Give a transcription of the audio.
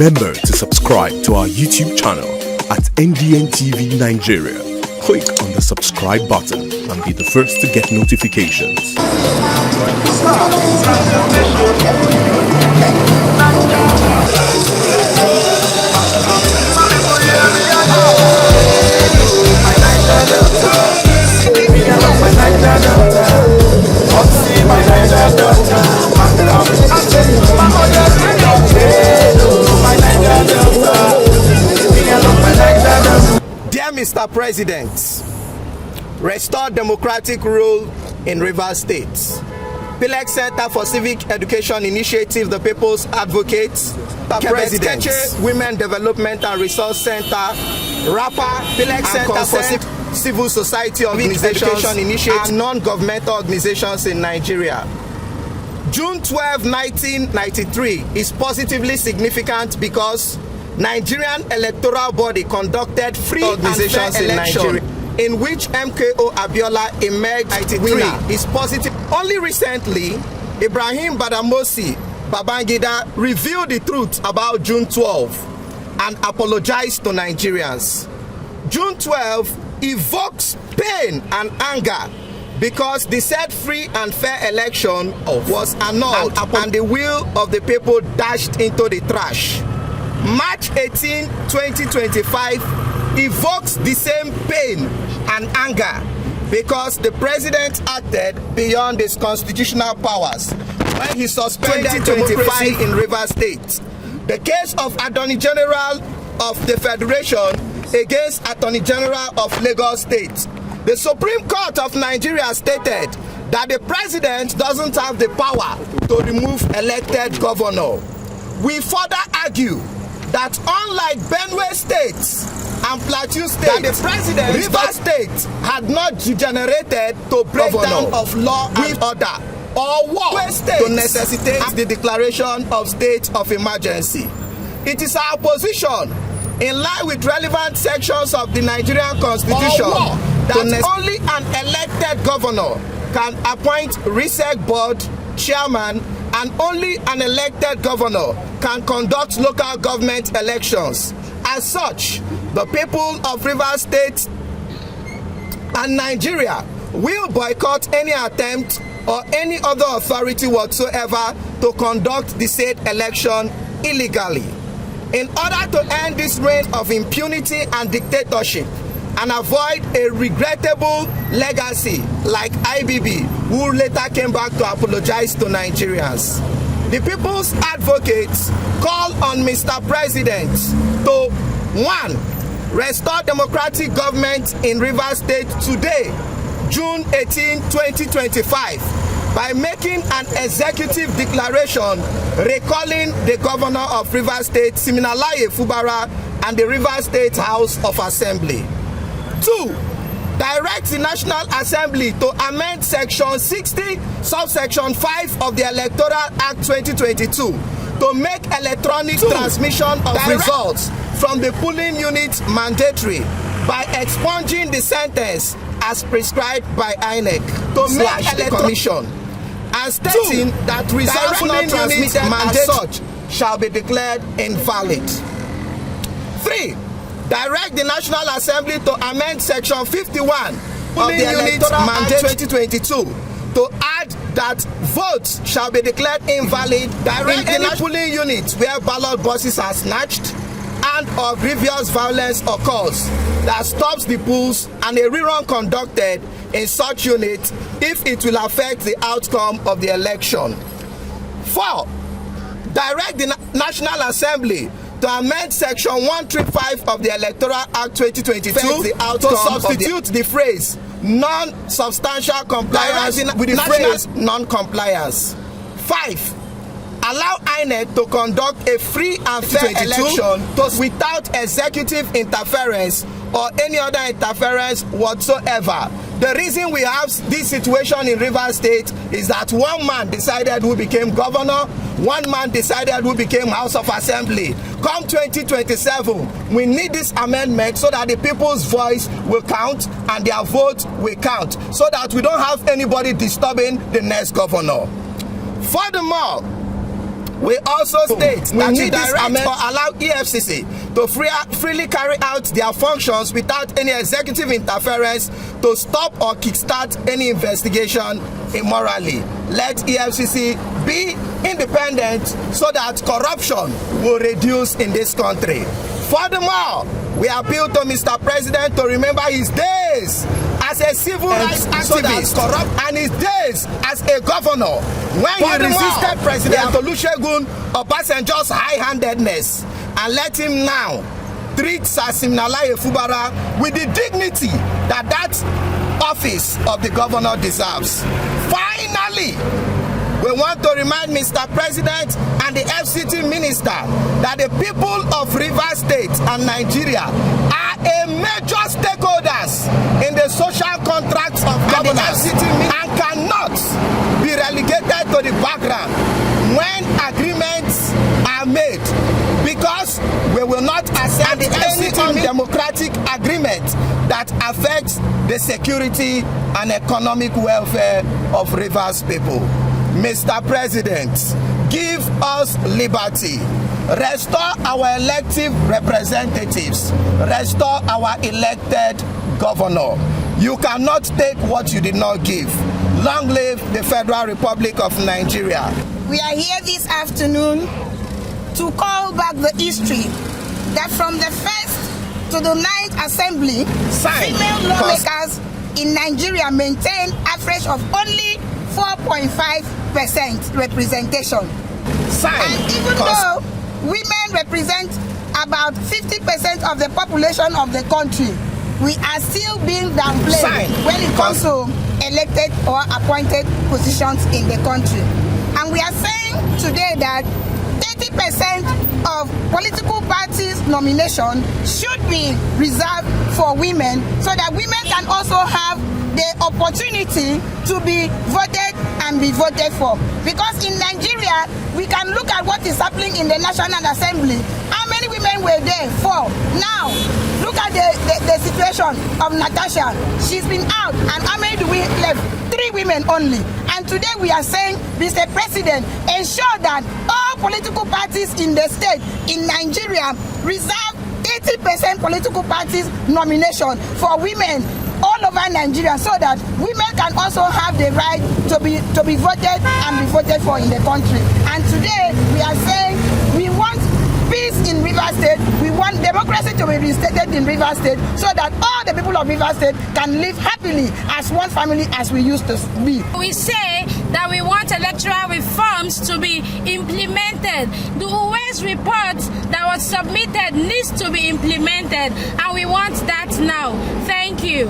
Remember to subscribe to our YouTube channel at NDN TV Nigeria. Click on the subscribe button and be the first to get notifications. Dear Mr. President, restore democratic rule in Rivers State. PIleX Centre for Civic Education Initiative, the People's Advocate, Kebetkache Women Development and Resource Center, WRAPA, PIleX Centre for Civil Society Organizations and non-governmental organizations in Nigeria. June 12, 1993 is positively significant because Nigerian Electoral Body conducted free organizations in Nigeria, in which MKO Abiola emerged winner. Is positive. Only recently, Ibrahim Badamasi Babangida revealed the truth about June 12 and apologized to Nigerians. June 12 evokes pain and anger because the said free and fair election was annulled and the will of the people dashed into the trash. March 18, 2025 evokes the same pain and anger because the president acted beyond his constitutional powers when he suspended democracy in Rivers State. The case of Attorney General of the Federation against Attorney General of Lagos State. The Supreme Court of Nigeria stated that the president doesn't have the power to remove elected governor. We further argue that unlike Benue State and Plateau State, that the president Rivers State had not degenerated to breakdown of law and order or war to necessitate the declaration of state of emergency. It is our position, in line with relevant sections of the Nigerian Constitution, that only an elected governor can appoint RESEC board chairman, and only an elected governor can conduct local government elections. As such, the people of Rivers State and Nigeria will boycott any attempt or any other authority whatsoever to conduct the said election illegally. In order to end this reign of impunity and dictatorship and avoid a regrettable legacy like IBB, who later came back to apologize to Nigerians, the People's Advocates call on Mr. President to 1. Restore democratic government in Rivers State today, June 18, 2025, by making an executive declaration recalling the governor of Rivers State, Siminalayi Fubara, and the Rivers State House of Assembly. 2. Direct the National Assembly to amend Section 60, Subsection 5 of the Electoral Act 2022 to make electronic transmission of results from the polling unit mandatory by expunging the sentence as prescribed by INEC to make the commission, and stating that results not transmitted as such shall be declared invalid. 3. Direct the National Assembly to amend Section 51 of the Electoral Act 2022 to add that votes shall be declared invalid in any polling unit where ballot boxes are snatched and or grievous violence occurs that stops the polls and a rerun conducted in such unit if it will affect the outcome of the election. 4. Direct the National Assembly to amend Section 135 of the Electoral Act 2022 to substitute the phrase non-substantial compliance with the phrase non-compliance. 5. Allow INEC to conduct a free and fair election without executive interference or any other interference whatsoever. The reason we have this situation in Rivers State is that one man decided who became governor, one man decided who became House of Assembly. Come 2027, we need this amendment so that the people's voice will count and their vote will count, so that we don't have anybody disturbing the next governor. Furthermore, We also state that we direct or allow EFCC to freely carry out their functions without any executive interference to stop or kickstart any investigation immorally. Let EFCC be independent so that corruption will reduce in this country. Furthermore, we appeal to Mr. President to remember his days as a civil rights activist and his days as a governor when he resisted President Olusegun Obasanjo's high-handedness, and let him now treat Siminalayi Fubara with the dignity that office of the governor deserves. Finally, we want to remind Mr. President and the FCT minister that the people of Rivers State and Nigeria are a major stakeholders in the social contracts of governance and cannot be relegated to the background when agreements are made, because we will not accept any undemocratic agreement that affects the security and economic welfare of Rivers people. Mr. President, give us liberty. Restore our elective representatives. Restore our elected governor. You cannot take what you did not give. Long live the Federal Republic of Nigeria. We are here this afternoon to call back the history that from the 1st to the 9th Assembly, female lawmakers in Nigeria maintain average of only 4.5% representation. And even though women represent about 50% of the population of the country, we are still being downplayed when it comes to elected or appointed positions in the country. And we are saying today that 30% of political parties' nomination should be reserved for women, so that women can also have the opportunity to be voted and be voted for. Because in Nigeria, we can look at what is happening in the National Assembly. How many women were there? 4. Now, look at the situation of Natasha. She's been out, and how many do we left? 3 women only. And today we are saying, Mr. President, ensure that all political parties in the state, in Nigeria, reserve 80% political parties nomination for women all over Nigeria, so that women can also have the right to be voted and be voted for in the country. And today we are saying we want peace in Rivers State. We want democracy to be reinstated in Rivers State, so that all the people of Rivers State can live happily as one family as we used to be. We say that we want electoral reforms to be implemented. The Uwais report that was submitted needs to be implemented, and we want that now. Thank you.